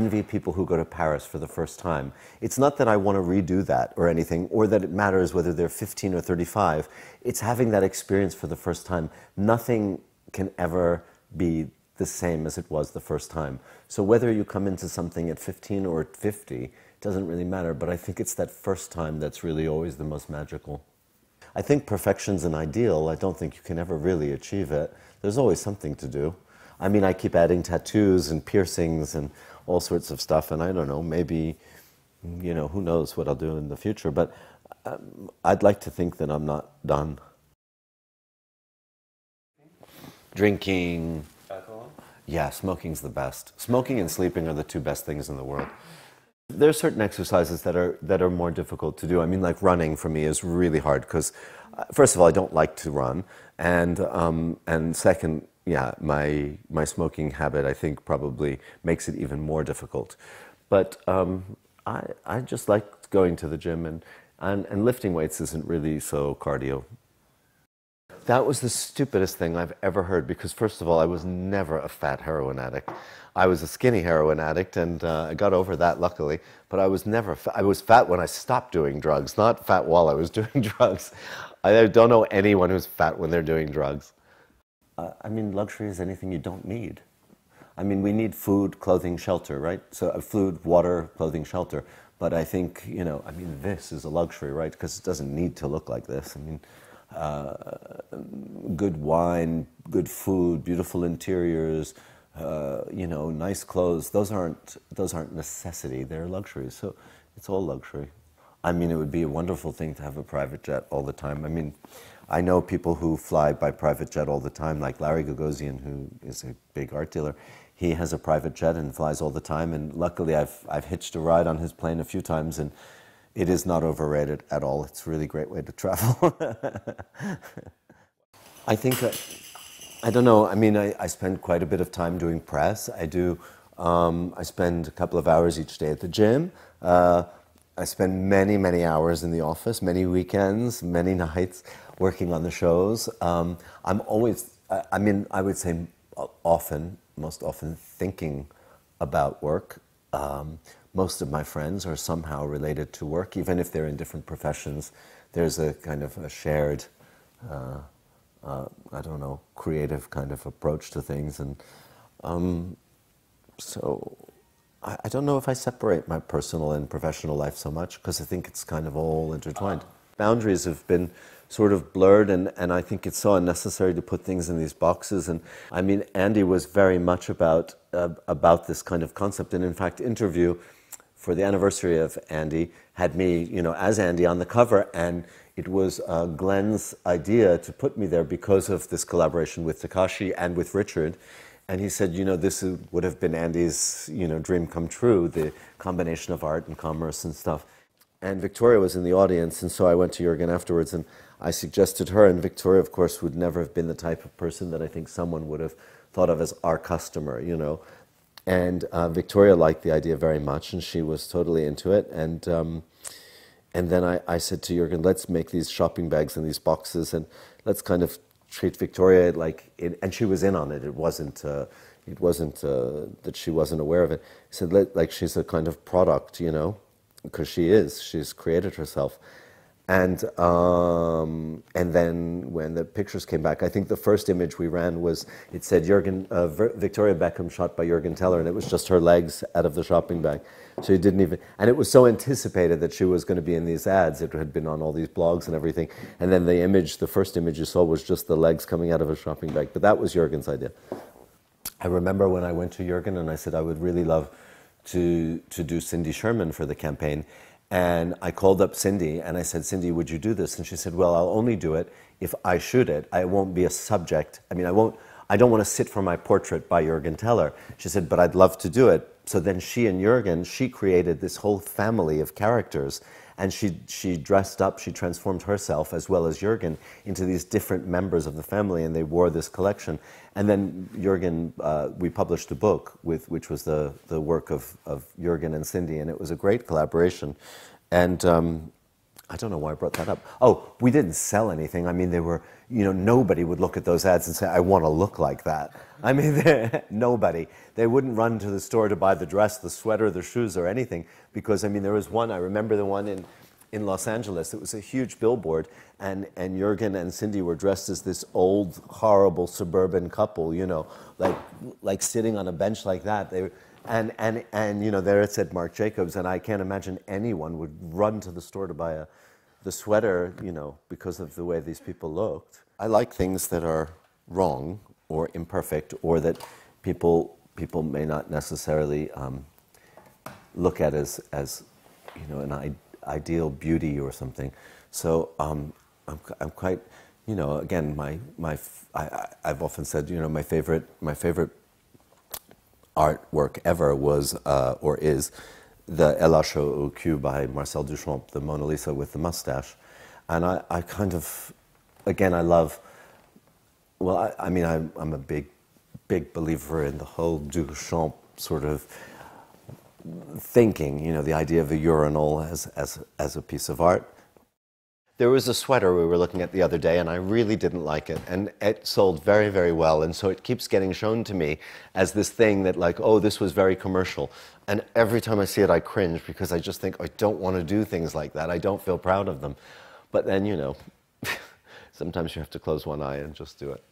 envy people who go to Paris for the first time. It's not that I want to redo that or anything, or that it matters whether they're 15 or 35. It's having that experience for the first time. Nothing can ever be the same as it was the first time. So whether you come into something at 15 or at 50, it doesn't really matter, but I think it's that first time that's really always the most magical. I think perfection's an ideal. I don't think you can ever really achieve it. There's always something to do. I mean, I keep adding tattoos and piercings and all sorts of stuff, and I don't know, maybe, you know, who knows what I'll do in the future, but I'd like to think that I'm not done. Drinking. Alcohol? Yeah, smoking's the best. Smoking and sleeping are the two best things in the world. There are certain exercises that are more difficult to do. I mean, like running for me is really hard because, first of all, I don't like to run, and second, yeah, my smoking habit, I think, probably makes it even more difficult. But I just like going to the gym, and lifting weights isn't really so cardio. That was the stupidest thing I've ever heard because, first of all, I was never a fat heroin addict. I was a skinny heroin addict, and I got over that, luckily. But I was never fat. I was fat when I stopped doing drugs, not fat while I was doing drugs. I don't know anyone who's fat when they're doing drugs. I mean, luxury is anything you don't need. I mean, we need food, clothing, shelter, right? So food, water, clothing, shelter. But I think, you know, I mean, this is a luxury, right? Because it doesn't need to look like this. I mean, good wine, good food, beautiful interiors, you know, nice clothes. Those aren't necessity. They're luxuries. So it's all luxury. I mean, it would be a wonderful thing to have a private jet all the time. I mean, I know people who fly by private jet all the time, like Larry Gagosian, who is a big art dealer. He has a private jet and flies all the time. And luckily, I've hitched a ride on his plane a few times, and it is not overrated at all. It's a really great way to travel. I think, I don't know, I mean, I spend quite a bit of time doing press. I spend a couple of hours each day at the gym. I spend many, many hours in the office, many weekends, many nights working on the shows. I'm always, I mean, I would say often, most often thinking about work. Most of my friends are somehow related to work, even if they're in different professions. There's a kind of a shared, I don't know, creative kind of approach to things. And so I don't know if I separate my personal and professional life so much, because I think it's kind of all intertwined. Boundaries have been sort of blurred, and I think it's so unnecessary to put things in these boxes. And I mean, Andy was very much about this kind of concept. And in fact, Interview, for the anniversary of Andy, had me, you know, as Andy on the cover, and it was Glenn's idea to put me there because of this collaboration with Takashi and with Richard. And he said, you know, this would have been Andy's, you know, dream come true, the combination of art and commerce and stuff. And Victoria was in the audience, and so I went to Jürgen afterwards, and I suggested her, and Victoria, of course, would never have been the type of person that I think someone would have thought of as our customer, you know. And Victoria liked the idea very much, and she was totally into it. And then I said to Jürgen, let's make these shopping bags and these boxes, and let's kind of treat Victoria like, and she was in on it. It wasn't that she wasn't aware of it. He said, like she's a kind of product, you know, because she's created herself. And then when the pictures came back, I think the first image we ran was, it said Victoria Beckham shot by Jürgen Teller, and it was just her legs out of the shopping bag. So you didn't even, and it was so anticipated that she was going to be in these ads. It had been on all these blogs and everything. And then the first image you saw was just the legs coming out of a shopping bag. But that was Jürgen's idea. I remember when I went to Jürgen and I said I would really love to do Cindy Sherman for the campaign. And I called up Cindy and I said, Cindy, would you do this? And she said, well, I'll only do it if I shoot it. I won't be a subject. I mean, I don't want to sit for my portrait by Jürgen Teller. She said, but I'd love to do it. So then she and Jürgen, she created this whole family of characters, and she dressed up, she transformed herself as well as Jürgen into these different members of the family, and they wore this collection. And then Jürgen, we published a book which was the work of Jürgen and Cindy, and it was a great collaboration. And I don't know why I brought that up. Oh, we didn't sell anything. I mean, they were, you know, nobody would look at those ads and say, I want to look like that. I mean, nobody. They wouldn't run to the store to buy the dress, the sweater, the shoes, or anything. Because, I mean, there was one, I remember the one in Los Angeles. It was a huge billboard, and Jürgen and Cindy were dressed as this old, horrible suburban couple, you know, like sitting on a bench like that. They, and you know, there it said Marc Jacobs, and I can't imagine anyone would run to the store to buy the sweater, you know, because of the way these people looked. I like things that are wrong or imperfect, or that people may not necessarily look at as you know, an ideal beauty or something. So I'm quite, you know, again, I've often said, you know, my favorite artwork ever was or is the L'Arche au Cul by Marcel Duchamp, the Mona Lisa with the mustache. And I kind of, again, I love, well, I mean, I'm a big believer in the whole Duchamp sort of thinking, you know, the idea of the urinal as a piece of art. There was a sweater we were looking at the other day, and I really didn't like it, and it sold very, very well, and so it keeps getting shown to me as this thing that, like, oh, this was very commercial, and every time I see it I cringe, because I just think I don't want to do things like that. I don't feel proud of them. But then, you know, sometimes you have to close one eye and just do it.